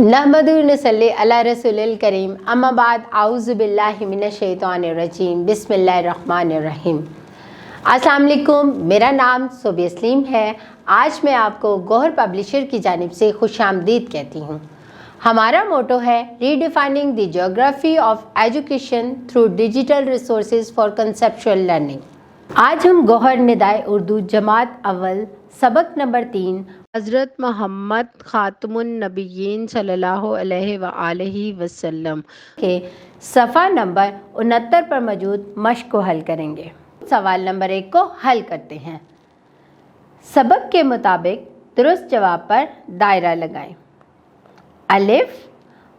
नहमदु व नसल्ली अला रसूलिल करीम अम्मा बाद आऊज़ु बिल्लाहि मिनश शैतानिर रजीम बिस्मिल्लाहिर रहमानिर रहीम। अस्सलाम वालेकुम, मेरा नाम सोबी असलीम है। आज मैं आपको गौहर पब्लिशर की जानिब से खुशामदीद कहती हूँ। हमारा मोटो है redefining the geography of education through digital resources for conceptual learning. आज हम गौहर निदाए उर्दू जमात अव्वल सबक नंबर 3 हज़रत मोहम्मद ख़ातमुन नबिय्यीन सल्लल्लाहु अलैहि व आलिहि वसल्लम के सफ़ा नंबर 69 पर मौजूद मश्क को हल करेंगे। सवाल नंबर 1 को हल करते हैं। सबक के मुताबिक दुरुस्त जवाब पर दायरा लगाएं। अलिफ,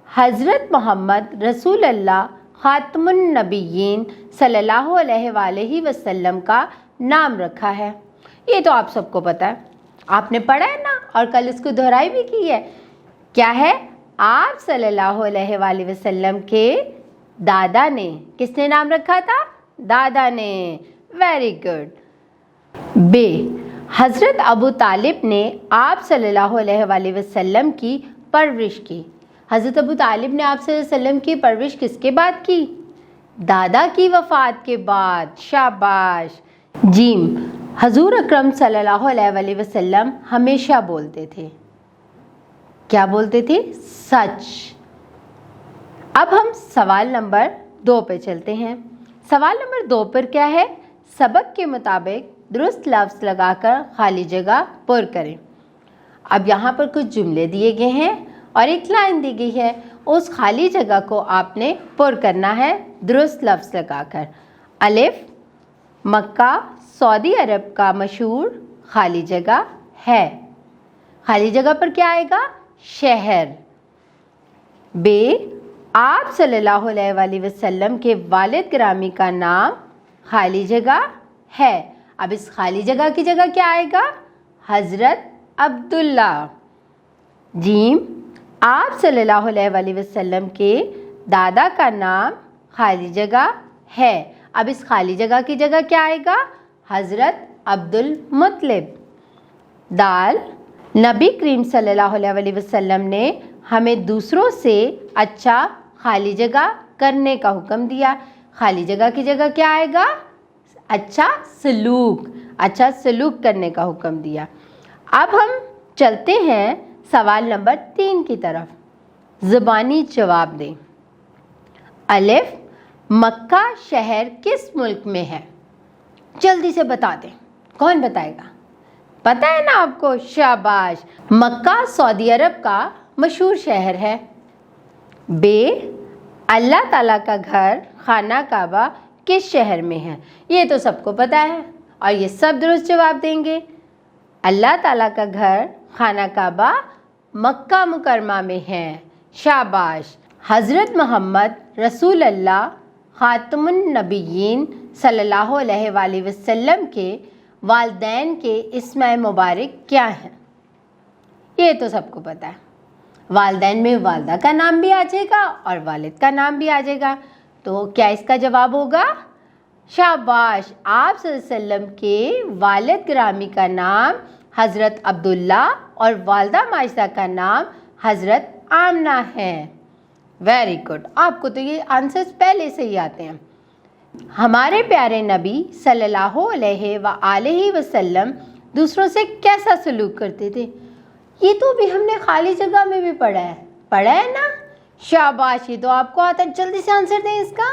हज़रत मोहम्मद रसूल अल्लाह ख़ातमुन नबिय्यीन सल्लल्लाहु अलैहि वसल्लम का नाम रखा है। ये तो आप सबको पता है, आपने पढ़ा है ना, और कल इसको दोहराई भी की है। क्या है? आप सल्लल्लाहु अलैहि वसल्लम के दादा ने, किसने नाम रखा था? दादा ने। Very good. बे, हज़रत अबू तालिब ने आप सल्लल्लाहु अलैहि वसल्लम की परवरिश की। हज़रत अबू तालिब ने आप सल्लल्लाहु अलैहि वसल्लम की परवरिश किसके बाद की? दादा की वफ़ात के बाद। शाबाश। जीम, हजूर अकरम सल्लल्लाहु अलैहि वसल्लम हमेशा बोलते थे। क्या बोलते थे? सच। अब हम सवाल नंबर 2 पे चलते हैं। सवाल नंबर 2 पर क्या है? सबक के मुताबिक दुरुस्त लफ्ज़ लगाकर खाली जगह पुर करें। अब यहाँ पर कुछ जुमले दिए गए हैं और एक लाइन दी गई है। उस खाली जगह को आपने पुर करना है दुरुस्त लफ्ज़ लगाकर। अलिफ, मक्का सऊदी अरब का मशहूर खाली जगह है। खाली जगह पर क्या आएगा? शहर। बे, आप सल्लल्लाहु अलैहि वसल्लम के वालिद गिरामी का नाम खाली जगह है। अब इस खाली जगह की जगह क्या आएगा? हज़रत अब्दुल्ला। जीम, आप सल्लल्लाहु अलैहि वसल्लम के दादा का नाम खाली जगह है। अब इस खाली जगह की जगह क्या आएगा? हज़रत अब्दुल मुत्तलिब। दाल, नबी करीम सल्लल्लाहु अलैहि वसल्लम ने हमें दूसरों से अच्छा खाली जगह करने का हुक्म दिया। खाली जगह की जगह क्या आएगा? अच्छा सलूक। अच्छा सलूक करने का हुक्म दिया। अब हम चलते हैं सवाल नंबर 3 की तरफ। ज़बानी जवाब दें। अलिफ, मक्का शहर किस मुल्क में है? जल्दी से बता दें। कौन बताएगा? पता है ना आपको? शाबाश। मक्का सऊदी अरब का मशहूर शहर है। बे, अल्लाह ताला का घर खाना काबा किस शहर में है? ये तो सबको पता है और ये सब दुरुस्त जवाब देंगे। अल्लाह ताला का घर खाना काबा मक्का मुकरमा में है। शाबाश। हज़रत मोहम्मद रसूल अल्लाह ख़ातमुन नबिय्यीन सल्लल्लाहु अलैहि वसल्लम के वालिदैन के इस्म मुबारक क्या हैं? ये तो सबको पता है। वालिदैन में वालदा का नाम भी आ जाएगा और वालिद का नाम भी आ जाएगा। तो क्या इसका जवाब होगा? शाबाश। आप सल्लल्लाहु अलैहि वसल्लम के वालिद गिरामी का नाम हज़रत अब्दुल्ला और वालदा माजिदा का नाम हज़रत आमना है। Very good. आपको तो ये आंसर्स पहले से ही आते हैं। हमारे प्यारे नबी सल्लल्लाहु अलैहि वसल्लम दूसरों से कैसा सलूक करते थे? ये तो भी हमने खाली जगह में भी पढ़ा है ना? शाबाश। ये तो आपको आता है। जल्दी से आंसर दें इसका।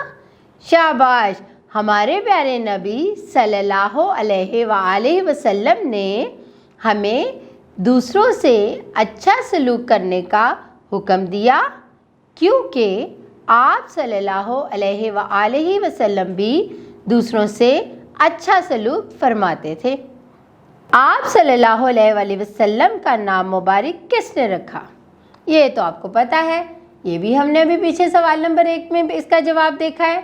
शाबाश। हमारे प्यारे नबी सल्लल्लाहु अलैहि वसल्लम ने हमें दूसरों से अच्छा सलूक करने का हुक्म दिया, क्योंकि आप सल्लल्लाहु अलैहि वसल्लम भी दूसरों से अच्छा सलूक फरमाते थे। आप सल्लल्लाहु अलैहि वसल्लम का नाम मुबारक किसने रखा? ये तो आपको पता है। ये भी हमने अभी पीछे सवाल नंबर 1 में इसका जवाब देखा है।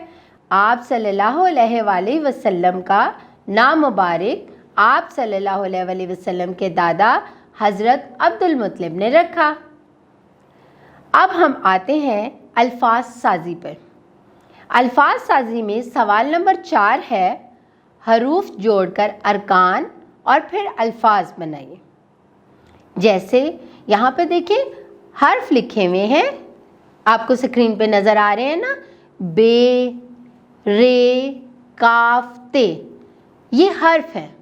आप सल्लल्लाहु अलैहि वसल्लम का नाम मुबारक आप सल्लल्लाहु अलैहि वसल्लम के दादा हज़रत अब्दुल मुत्तलिब ने रखा। अब हम आते हैं अल्फाज साजी पर। अल्फाज साजी में सवाल नंबर 4 है, हरूफ जोड़कर अरकान और फिर अल्फाज बनाइए। जैसे यहाँ पे देखिए, हर्फ लिखे हुए हैं, आपको स्क्रीन पे नज़र आ रहे हैं ना, बे, रे, काफ, ते, ये हर्फ हैं।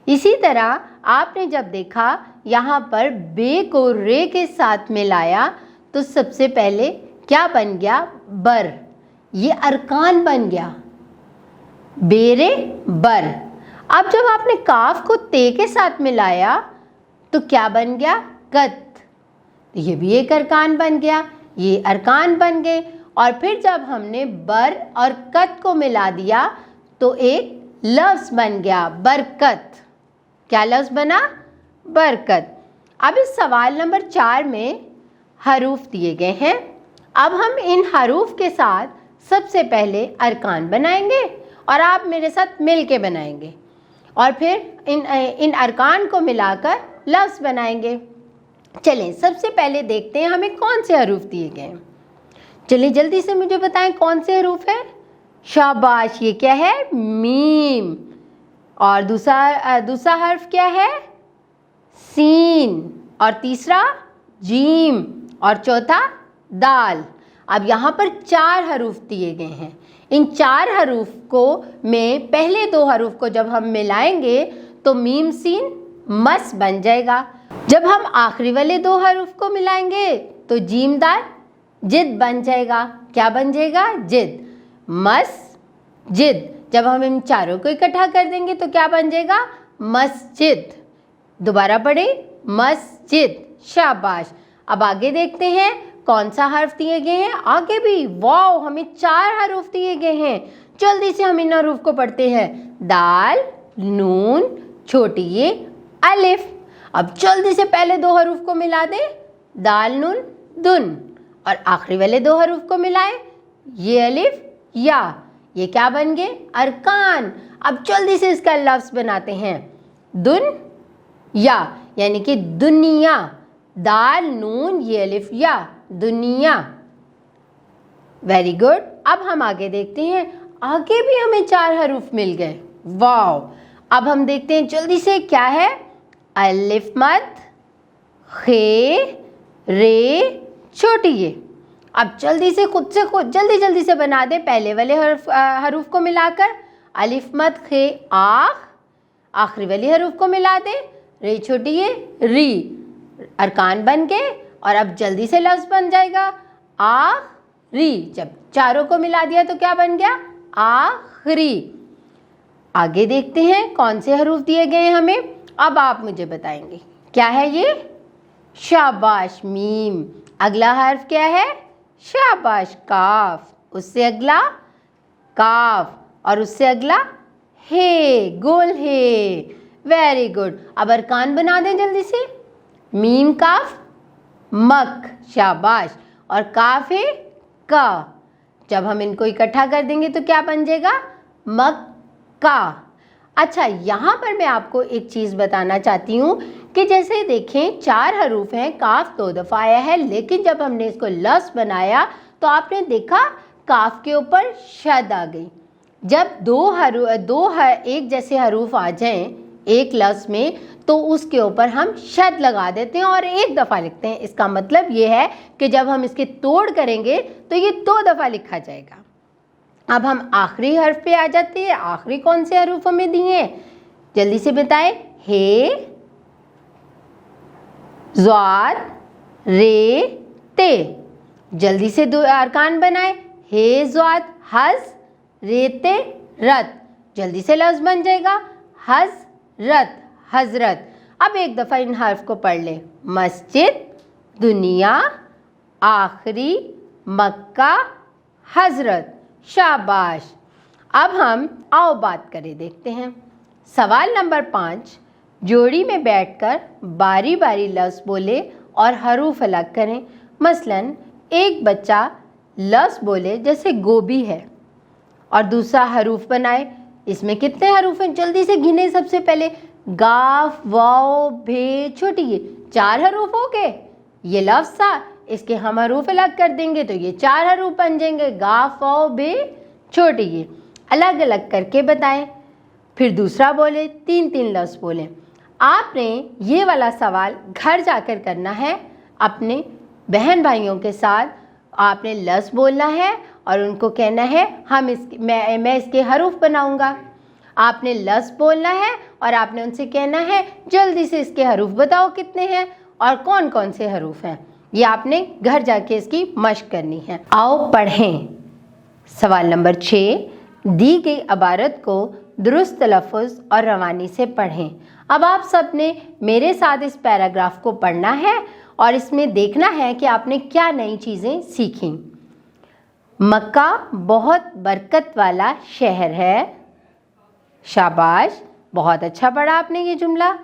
इसी तरह आपने जब देखा यहाँ पर बे को रे के साथ मिलाया तो सबसे पहले क्या बन गया, बर, ये अरकान बन गया, बेरे बर। अब जब आपने काफ को ते के साथ मिलाया तो क्या बन गया, कत, तो ये भी एक अरकान बन गया, ये अरकान बन गए। और फिर जब हमने बर और कत को मिला दिया तो एक लफ्ज़ बन गया, बरकत। क्या लफ्ज़ बना, बरकत। अब इस सवाल नंबर 4 में हरूफ दिए गए हैं। अब हम इन हरूफ के साथ सबसे पहले अरकान बनाएंगे और आप मेरे साथ मिल के बनाएंगे और फिर इन अरकान को मिलाकर लफ्ज़ बनाएंगे। चलें सबसे पहले देखते हैं हमें कौन से हरूफ दिए गए हैं। चलिए जल्दी से मुझे बताएं कौन से हरूफ हैं। शाबाश, ये क्या है, मीम। और दूसरा हर्फ क्या है, सीन। और तीसरा जीम। और चौथा दाल। अब यहाँ पर 4 हरूफ दिए गए हैं। इन 4 हरूफ को में पहले 2 हरूफ को जब हम मिलाएंगे तो मीम सीन मस बन जाएगा। जब हम आखिरी वाले 2 हरूफ को मिलाएंगे तो जीम दाल जिद बन जाएगा। क्या बन जाएगा, जिद, मस जिद। जब हम इन चारों को इकट्ठा कर देंगे तो क्या बन जाएगा, मस्जिद। दोबारा पढ़े, मस्जिद। शाबाश। अब आगे देखते हैं कौन सा हर्फ दिए गए हैं। आगे भी वाओ, हमें 4 हरूफ दिए गए हैं। जल्दी से हम इन हरूफ को पढ़ते हैं। दाल, नून, छोटी ये, अलिफ। अब जल्दी से पहले 2 हरूफ को मिला दें, दाल, नून, दुन। और आखिरी वाले 2 हरूफ को मिलाएं, ये अलिफ, या। ये क्या बन गए, अरकान। अब जल्दी से इसका लफ्ज़ बनाते हैं, दुन या, यानी कि दुनिया। दाल, नून, ये अलिफ, या, दुनिया। Very good. अब हम आगे देखते हैं। आगे भी हमें 4 हरूफ मिल गए। वाओ। अब हम देखते हैं जल्दी से क्या है, अलिफ मद, खे, रे, छोटी ये। अब जल्दी से खुद जल्दी से बना दें पहले वाले हरूफ को मिलाकर। अलिफ मद खे आख, आखिरी वाली हरूफ को मिला दें, रे छोटी ये, री। अरकान बन गए और अब जल्दी से लफ्ज़ बन जाएगा, आखरी। जब चारों को मिला दिया तो क्या बन गया, आखरी। आगे देखते हैं कौन से हरूफ दिए गए हैं हमें। अब आप मुझे बताएंगे क्या है ये, शाबाश, मीम। अगला हर्फ क्या है, शाबाश, काफ। उससे अगला काफ और उससे अगला हे, गोल हे। Very good. अब अरकान बना दें जल्दी से। मीम काफ मक, शाबाश। और काफ है का। जब हम इनको इकट्ठा कर देंगे तो क्या बन जाएगा, मक्का। अच्छा, यहाँ पर मैं आपको एक चीज़ बताना चाहती हूँ कि जैसे देखें 4 हरूफ हैं, काफ 2 दफ़ा आया है, लेकिन जब हमने इसको लफ्ज़ बनाया तो आपने देखा काफ के ऊपर शद आ गई। जब एक जैसे हरूफ आ जाएं एक लफ्ज़ में तो उसके ऊपर हम शद लगा देते हैं और 1 दफ़ा लिखते हैं। इसका मतलब ये है कि जब हम इसके तोड़ करेंगे तो ये 2 दफ़ा लिखा जाएगा। अब हम आखिरी हर्फ पे आ जाते हैं। आखिरी कौन से हरूफ हमें दिए हैं, जल्दी से बताएं। हे, ज़ाद, रे, ते। जल्दी से 2 अरकान बनाए, हे ज़ाद हज, रे ते रत। जल्दी से लफ्ज़ बन जाएगा, हज़रत, हज़रत। अब 1 दफ़ा इन हर्फ को पढ़ लें। मस्जिद, दुनिया, आखिरी, मक्का, हज़रत। शाबाश। अब हम आओ बात करें, देखते हैं। सवाल नंबर 5, जोड़ी में बैठकर बारी बारी लफ्ज़ बोले और हरूफ अलग करें। मसलन एक बच्चा लफ्ज़ बोले जैसे गोभी है और दूसरा हरूफ बनाए। इसमें कितने हरूफ हैं, जल्दी से गिने। सबसे पहले गाफ, वाओ, भे, छोटी ये 4 हरूफ हो गए। ये लफ्ज़ था, इसके हम हरूफ अलग कर देंगे तो ये 4 हरूफ बन जाएंगे, गाफ, वाओ, भे, छोटी ये। अलग अलग करके बताएं। फिर दूसरा बोले, 3 लफ्ज़ बोलें। आपने ये वाला सवाल घर जाकर करना है अपने बहन भाइयों के साथ आपने लफ्ज़ बोलना है और उनको कहना है मैं इसके हरूफ बनाऊंगा। आपने लफ्ज़ बोलना है और आपने उनसे कहना है जल्दी से इसके हरूफ बताओ कितने हैं और कौन कौन से हरूफ हैं। ये आपने घर जाके इसकी मश्क करनी है। आओ पढ़ें। सवाल नंबर 6, दी गई इबारत को दुरुस्त तलफ़्फ़ुज़ और रवानी से पढ़ें। अब आप सब ने मेरे साथ इस पैराग्राफ को पढ़ना है और इसमें देखना है कि आपने क्या नई चीज़ें सीखी। मक्का बहुत बरकत वाला शहर है। शाबाश, बहुत अच्छा पढ़ा आपने ये जुमला।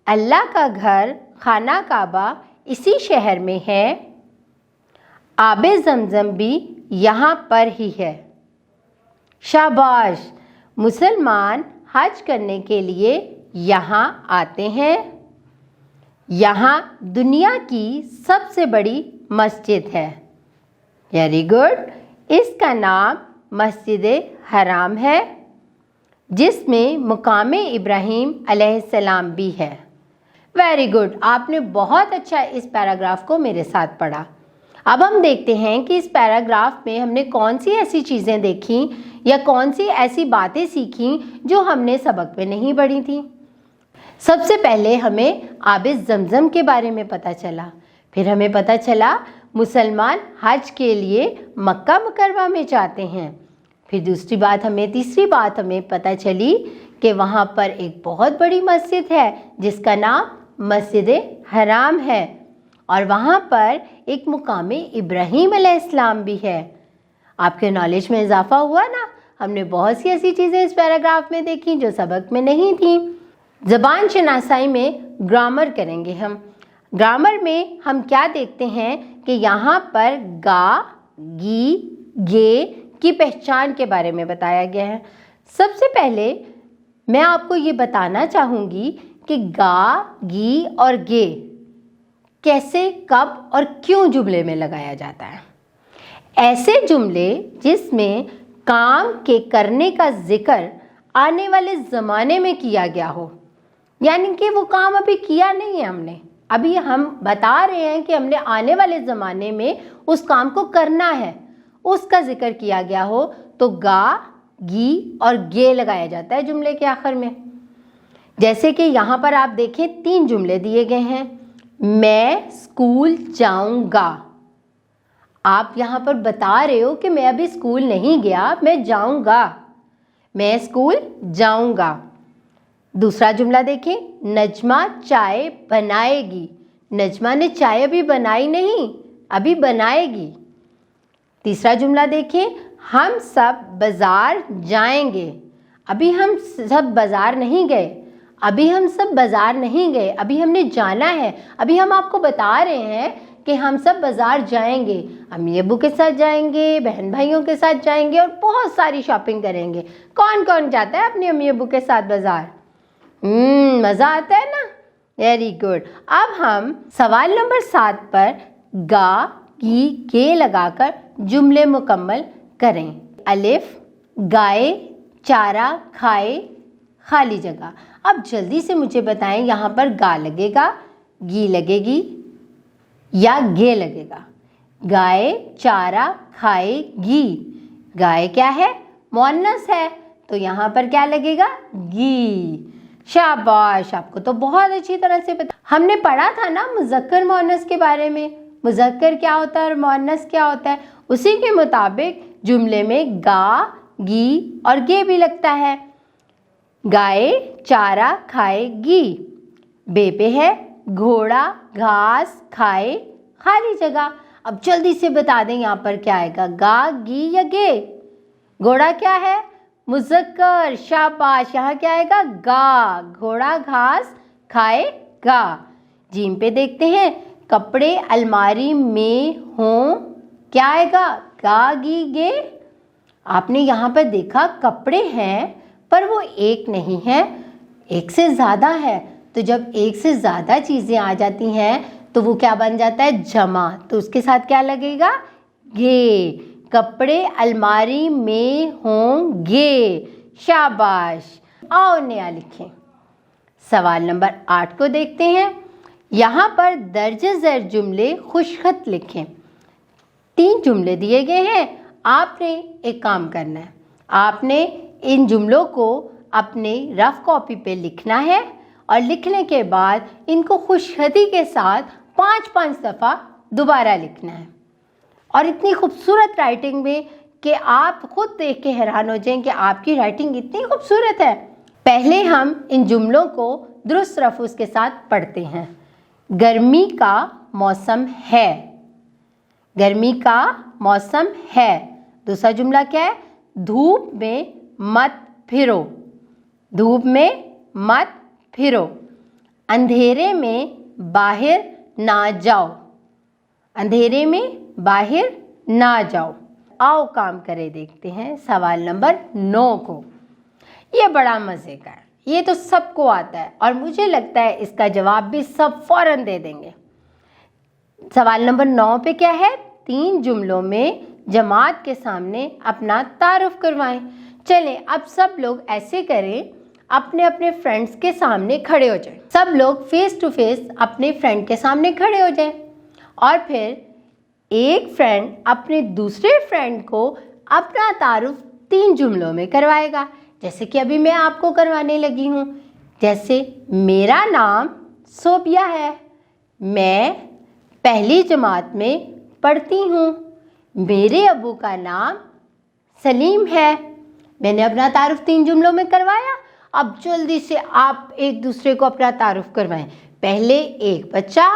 अल्लाह का घर खाना काबा इसी शहर में है। आबे ज़मज़म भी यहाँ पर ही है। शाबाश, मुसलमान हज करने के लिए यहाँ आते हैं। यहाँ दुनिया की सबसे बड़ी मस्जिद है। Very good. इसका नाम मस्जिद हराम है जिसमें मुकाम इब्राहीम अलैहिस्सलाम भी है। वेरी गुड, आपने बहुत अच्छा इस पैराग्राफ को मेरे साथ पढ़ा। अब हम देखते हैं कि इस पैराग्राफ में हमने कौन सी ऐसी चीज़ें देखी या कौन सी ऐसी बातें सीखी जो हमने सबक में नहीं पढ़ी थी। सबसे पहले हमें आबे ज़मज़म के बारे में पता चला, फिर हमें पता चला मुसलमान हज के लिए मक्का मुकर्रमा में जाते हैं। फिर तीसरी बात हमें पता चली कि वहाँ पर एक बहुत बड़ी मस्जिद है जिसका नाम मस्जिद हराम है और वहाँ पर एक मुकाम इब्राहीम अलैहिस्सलाम भी है। आपके नॉलेज में इजाफा हुआ ना। हमने बहुत सी ऐसी चीज़ें इस पैराग्राफ में देखी जो सबक में नहीं थी। ज़बान शनासाई में ग्रामर करेंगे हम। ग्रामर में हम क्या देखते हैं कि यहाँ पर गा, गी, गे की पहचान के बारे में बताया गया है। सबसे पहले मैं आपको ये बताना चाहूँगी कि गा, गी और गे कैसे, कब और क्यों जुमले में लगाया जाता है। ऐसे जुमले जिसमें काम के करने का जिक्र आने वाले ज़माने में किया गया हो, यानी कि वो काम अभी किया नहीं है हमने, अभी हम बता रहे हैं कि हमने आने वाले ज़माने में उस काम को करना है, उसका जिक्र किया गया हो तो गा, गी और गे लगाया जाता है जुमले के आखिर में। जैसे कि यहाँ पर आप देखें 3 जुमले दिए गए हैं। मैं स्कूल जाऊँगा। आप यहाँ पर बता रहे हो कि मैं अभी स्कूल नहीं गया, मैं जाऊँगा, मैं स्कूल जाऊँगा। दूसरा जुमला देखें, नजमा चाय बनाएगी। नजमा ने चाय अभी बनाई नहीं, अभी बनाएगी। तीसरा जुमला देखें, हम सब बाज़ार जाएंगे। अभी हम सब बाज़ार नहीं गए, अभी हम सब बाज़ार नहीं गए, अभी हमने जाना है। अभी हम आपको बता रहे हैं कि हम सब बाज़ार जाएंगे, अम्मी अब्बू के साथ जाएंगे, बहन भाइयों के साथ जाएंगे और बहुत सारी शॉपिंग करेंगे। कौन कौन जाता है अपनी अम्मी अब्बू के साथ बाज़ार? मज़ा आता है ना। Very good. अब हम सवाल नंबर 7 पर गा, गी, गे लगाकर जुमले मुकम्मल करें। अलिफ, गाए, चारा खाए, खाली जगह। अब जल्दी से मुझे बताएं, यहाँ पर गा लगेगा, गी लगेगी या गे लगेगा? गाए, चारा खाएगी। गाय क्या है? मुअन्नस है, तो यहाँ पर क्या लगेगा? गी। शाबाश, आपको तो बहुत अच्छी तरह से पता। हमने पढ़ा था ना मुज़क्कर मुअन्नस के बारे में, मुज़क्कर क्या होता है और मुअन्नस क्या होता है। उसी के मुताबिक जुमले में गा, गी और गे भी लगता है। गाय चारा खाएगी, बे पे है घोड़ा घास खाए, खाली जगह। अब जल्दी से बता दें यहाँ पर क्या आएगा, गा, गी या गे? घोड़ा क्या है? मुज़क्कर। शाबाश, यहाँ क्या आएगा? गा। घोड़ा घास खाएगा। जीम पे देखते हैं, कपड़े अलमारी में हों, क्या आएगा? गा, गी, गे। आपने यहाँ पर देखा कपड़े हैं पर वो एक नहीं है, एक से ज़्यादा है। तो जब एक से ज़्यादा चीज़ें आ जाती हैं तो वो क्या बन जाता है? जमा। तो उसके साथ क्या लगेगा? गे। कपड़े अलमारी में होंगे। शाबाश। आओ नया लिखें। सवाल नंबर 8 को देखते हैं। यहाँ पर दर्ज ज़र जुमले खुशखत लिखें। 3 जुमले दिए गए हैं, आपने एक काम करना है, आपने इन जुमलों को अपने रफ कॉपी पे लिखना है और लिखने के बाद इनको खुशखती के साथ 5-5 दफ़ा दोबारा लिखना है। और इतनी खूबसूरत राइटिंग में कि आप खुद देख के हैरान हो जाएं कि आपकी राइटिंग इतनी खूबसूरत है। पहले हम इन जुमलों को दुरुस्त तलफ़्फ़ुज़ के साथ पढ़ते हैं। गर्मी का मौसम है, गर्मी का मौसम है। दूसरा जुमला क्या है? धूप में मत फिरो, धूप में मत फिरो। अंधेरे में बाहर ना जाओ, अंधेरे में बाहर ना जाओ। आओ काम करे देखते हैं सवाल नंबर 9 को। ये बड़ा मज़े का है, ये तो सबको आता है और मुझे लगता है इसका जवाब भी सब फ़ौरन दे देंगे। सवाल नंबर 9 पे क्या है? 3 जुमलों में जमात के सामने अपना तारुफ करवाएं। चलें अब सब लोग ऐसे करें, अपने अपने फ्रेंड्स के सामने खड़े हो जाएं। सब लोग फेस टू फेस अपने फ्रेंड के सामने खड़े हो जाएं और फिर एक फ्रेंड अपने दूसरे फ्रेंड को अपना तारुफ 3 जुमलों में करवाएगा, जैसे कि अभी मैं आपको करवाने लगी हूँ। जैसे मेरा नाम सोबिया है, मैं पहली जमात में पढ़ती हूँ, मेरे अबू का नाम सलीम है। मैंने अपना तारुफ 3 जुमलों में करवाया। अब जल्दी से आप एक दूसरे को अपना तारुफ करवाएं। पहले एक बच्चा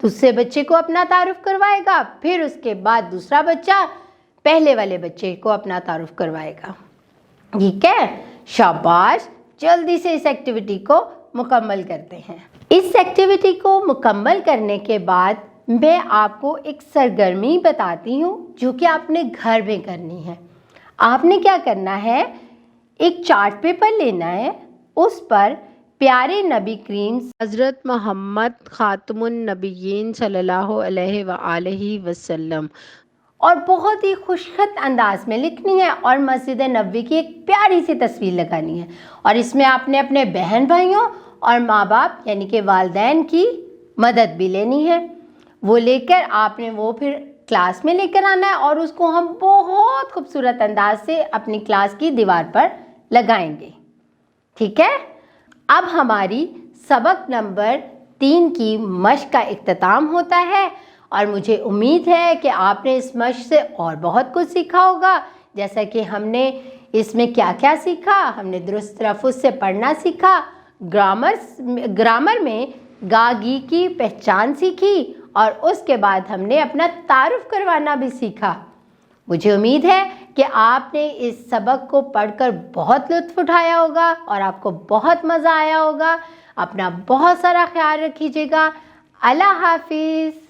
दूसरे बच्चे को अपना तारुफ करवाएगा, फिर उसके बाद दूसरा बच्चा पहले वाले बच्चे को अपना तारुफ करवाएगा। ठीक है, शाबाश। जल्दी से इस एक्टिविटी को मुकम्मल करते हैं। इस एक्टिविटी को मुकम्मल करने के बाद मैं आपको एक सरगर्मी बताती हूँ जो कि आपने घर में करनी है। आपने क्या करना है, एक चार्ट पेपर लेना है, उस पर प्यारे नबी करीम हज़रत मोहम्मद ख़ातमुन नबिय्यीन सल्लल्लाहु अलैहि वसल्लम और बहुत ही खुशखत अंदाज में लिखनी है और मस्जिद नबवी की एक प्यारी सी तस्वीर लगानी है। और इसमें आपने अपने बहन भाइयों और माँ बाप यानी कि वालिदैन की मदद भी लेनी है। वो लेकर आपने वो फिर क्लास में लेकर आना है और उसको हम बहुत खूबसूरत अंदाज से अपनी क्लास की दीवार पर लगाएंगे। ठीक है, अब हमारी सबक नंबर 3 की मश्क का इख्तिताम होता है और मुझे उम्मीद है कि आपने इस मश्क से और बहुत कुछ सीखा होगा। जैसा कि हमने इसमें क्या क्या सीखा, हमने दुरुस्त तलफ़्फ़ुज़ से पढ़ना सीखा, ग्रामर में गा गी की पहचान सीखी और उसके बाद हमने अपना तारुफ करवाना भी सीखा। मुझे उम्मीद है कि आपने इस सबक को पढ़कर बहुत लुत्फ़ उठाया होगा और आपको बहुत मज़ा आया होगा। अपना बहुत सारा ख्याल रखिएगा। अल्लाह हाफिज़।